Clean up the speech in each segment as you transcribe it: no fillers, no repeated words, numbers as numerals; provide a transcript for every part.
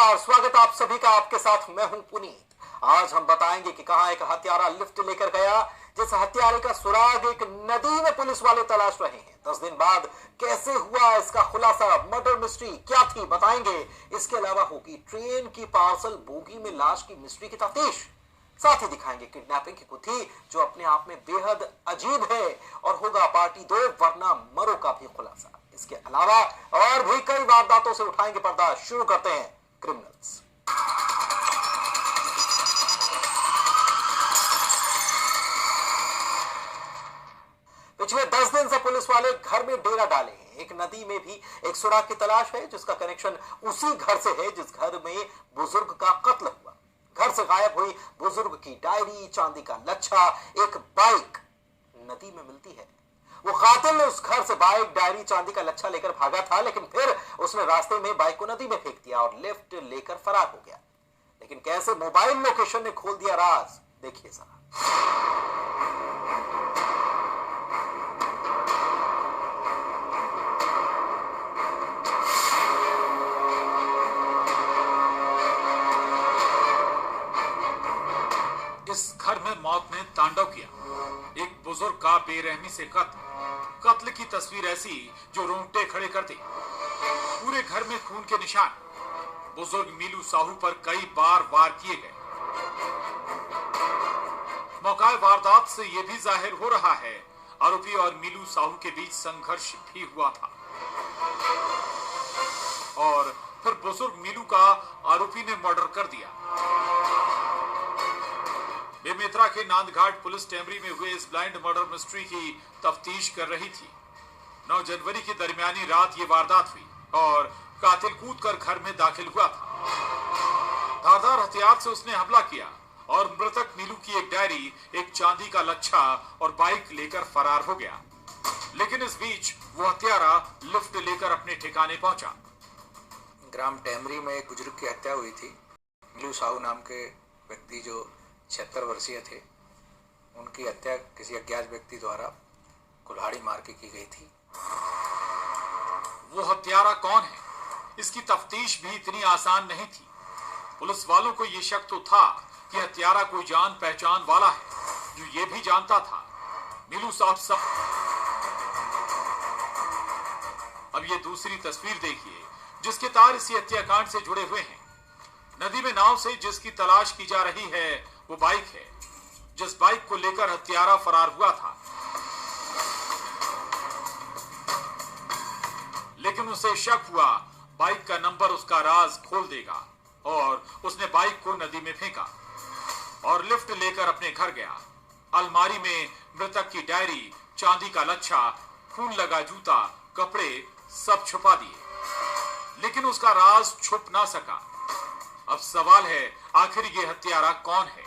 नमस्कार, स्वागत आप सभी का। आपके साथ मैं हूं पुनीत। आज हम बताएंगे कि कहां एक हत्यारा लिफ्ट लेकर गया, जिस हत्यारे का सुराग एक नदी में पुलिस वाले तलाश रहे हैं। 10 दिन बाद कैसे हुआ इसका खुलासा, मर्डर मिस्ट्री क्या थी बताएंगे। इसके अलावा होगी ट्रेन की पार्सल बोगी में लाश की मिस्ट्री की तफ्तीश। साथ ही दिखाएंगे किडनैपिंग की गुत्थी जो अपने आप में बेहद अजीब है, और होगा पार्टी 2 वरना मरो का भी खुलासा। इसके अलावा और भी कई वारदातों से उठाएंगे पर्दा। शुरू करते हैं क्रिमिनल्स। पिछले 10 दिन से पुलिस वाले घर में डेरा डाले हैं। एक नदी में भी एक सुराग की तलाश है, जिसका कनेक्शन उसी घर से है जिस घर में बुजुर्ग का कत्ल हुआ। घर से गायब हुई बुजुर्ग की डायरी, चांदी का लच्छा, एक बाइक नदी में मिलती है। वो कातिल उस घर से बाइक, डायरी, चांदी का लच्छा लेकर भागा था, लेकिन फिर उसने रास्ते में बाइक को नदी में फेंक दिया और लिफ्ट लेकर फरार हो गया। लेकिन कैसे मोबाइल लोकेशन ने खोल दिया राज, देखिए जरा। इस घर में मौत ने तांडव किया। एक बुजुर्ग का बेरहमी से कत्ल की तस्वीर ऐसी जो रोंगटे खड़े कर दी। पूरे घर में खून के निशान। बुजुर्ग मीलू साहू पर कई बार वार किए गए। मौका वारदात से यह भी जाहिर हो रहा है आरोपी और मीलू साहू के बीच संघर्ष भी हुआ था, और फिर बुजुर्ग मीलू का आरोपी ने मर्डर कर दिया। बेमेतरा के नांदघाट पुलिस टेमरी में हुए इस ब्लाइंड मर्डर मिस्ट्री की तफ्तीश कर रही थी। 9 जनवरी की दरमियानी रात ये वारदात हुई और कातिल कूदकर घर में दाखिल हुआ था। धारदार हथियार से उसने हमला किया और मृतक मीलू की एक डायरी, एक चांदी का लच्छा और बाइक लेकर फरार हो गया। लेकिन इस बीच वो हत्यारा लिफ्ट लेकर अपने ठिकाने पहुंचा। ग्राम टेमरी में एक बुजुर्ग की हत्या हुई थी। मीलू साहू नाम के व्यक्ति जो 76 वर्षीय थे, उनकी हत्या किसी अज्ञात व्यक्ति द्वारा कुल्हाड़ी मार के की गई थी। वो हत्यारा कौन है, इसकी तफ्तीश भी इतनी आसान नहीं थी। पुलिस वालों को ये शक तो था कि हत्यारा कोई जान पहचान वाला है, जो ये भी जानता था मीलू साहब। अब ये दूसरी तस्वीर देखिए जिसके तार इसी हत्याकांड से जुड़े हुए हैं। नदी में नाव से जिसकी तलाश की जा रही है वो बाइक है, जिस बाइक को लेकर हत्यारा फरार हुआ था। लेकिन उसे शक हुआ बाइक का नंबर उसका राज खोल देगा, और उसने बाइक को नदी में फेंका और लिफ्ट लेकर अपने घर गया। अलमारी में मृतक की डायरी, चांदी का लच्छा, खून लगा जूता, कपड़े सब छुपा दिए। लेकिन उसका राज छुप ना सका। अब सवाल है आखिर ये हत्यारा कौन है।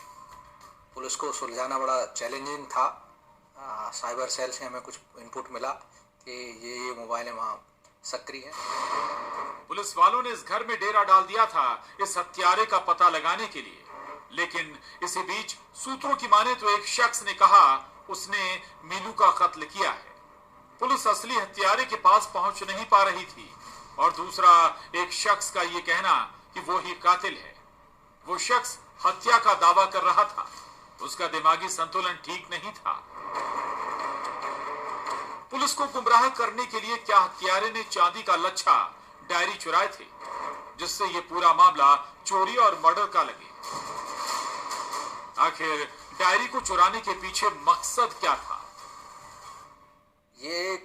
पुलिस को सुलझाना बड़ा चैलेंजिंग था। साइबर सेल से हमें कुछ इनपुट मिला कि ये मोबाइल वहाँ सक्रिय है। पुलिस वालों ने इस घर में डेरा डाल दिया था इस हत्यारे का पता लगाने के लिए। लेकिन इसी बीच सूत्रों की माने तो एक शख्स ने कहा उसने मीलू का कत्ल किया है। पुलिस असली हत्यारे के पास पहुंच नहीं पा रही थी, और दूसरा एक शख्स का ये कहना कि वो ही कातिल है। वो शख्स हत्या का दावा कर रहा था। उसका दिमागी संतुलन ठीक नहीं था। पुलिस को गुमराह करने के लिए क्या हत्यारे ने चांदी का लच्छा, डायरी चुराए थे, जिससे ये पूरा मामला चोरी और मर्डर का लगे। आखिर डायरी को चुराने के पीछे मकसद क्या था? ये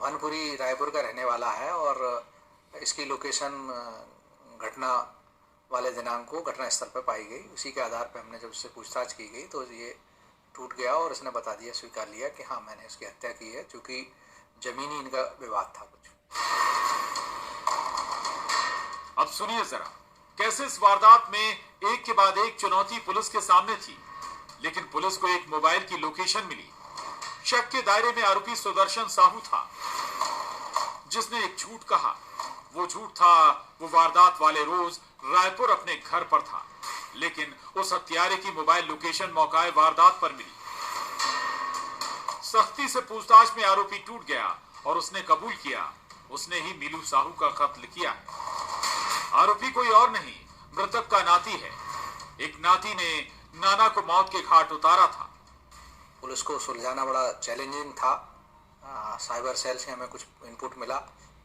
भनपुरी रायपुर का रहने वाला है, और इसकी लोकेशन घटना वाले दिनांक को घटना स्थल पर पाई गई। उसी के आधार पर हमने जब उससे पूछताछ की गई तो ये टूट गया और इसने बता दिया, स्वीकार लिया कि हाँ मैंने इसकी हत्या की है, क्योंकि जमीनी इनका विवाद था कुछ। अब सुनिए जरा कैसे इस वारदात में एक के बाद एक चुनौती पुलिस के सामने थी। लेकिन पुलिस को एक मोबाइल की लोकेशन मिली। शक के दायरे में आरोपी सुदर्शन साहू था, जिसने एक झूठ कहा। वो झूठ था वो वारदात वाले रोज रायपुर अपने घर पर था, लेकिन उस हत्यारे की मोबाइल लोकेशन मौकाए वारदात पर मिली। सख्ती से पूछताछ में आरोपी टूट गया और उसने कबूल किया उसने ही मीलू साहू का कत्ल किया है। आरोपी कोई और नहीं, मृतक का नाती है। एक नाती ने नाना को मौत के घाट उतारा था। पुलिस को सुलझाना बड़ा चैलेंजिंग था। साइबर सेल से हमें कुछ इनपुट मिला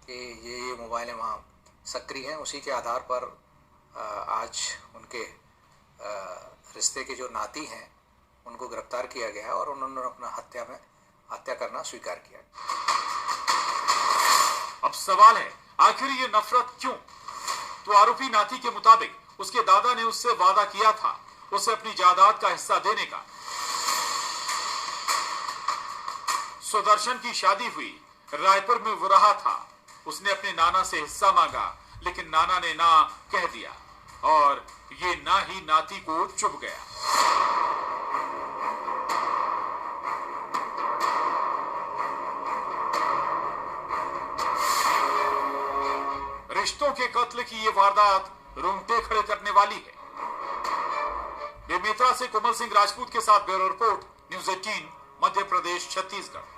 कि ये मोबाइलें वहाँ सक्रिय हैं। उसी के आधार पर आज उनके रिश्ते के जो नाती हैं उनको गिरफ्तार किया गया है और उन्होंने अपना हत्या करना स्वीकार किया। अब सवाल है, आखिर ये नफरत क्यों? तो आरोपी नाती के मुताबिक उसके दादा ने उससे वादा किया था उसे अपनी जायदाद का हिस्सा देने का। सुदर्शन की शादी हुई, रायपुर में वो रहा था। उसने अपने नाना से हिस्सा मांगा, लेकिन नाना ने ना कह दिया और ये ना ही नाती को चुभ गया। रिश्तों के कत्ल की ये वारदात रोंगटे खड़े करने वाली है। बेमेतरा से कोमल सिंह राजपूत के साथ bureau report, news 18, Madhya Pradesh, Chhattisgarh.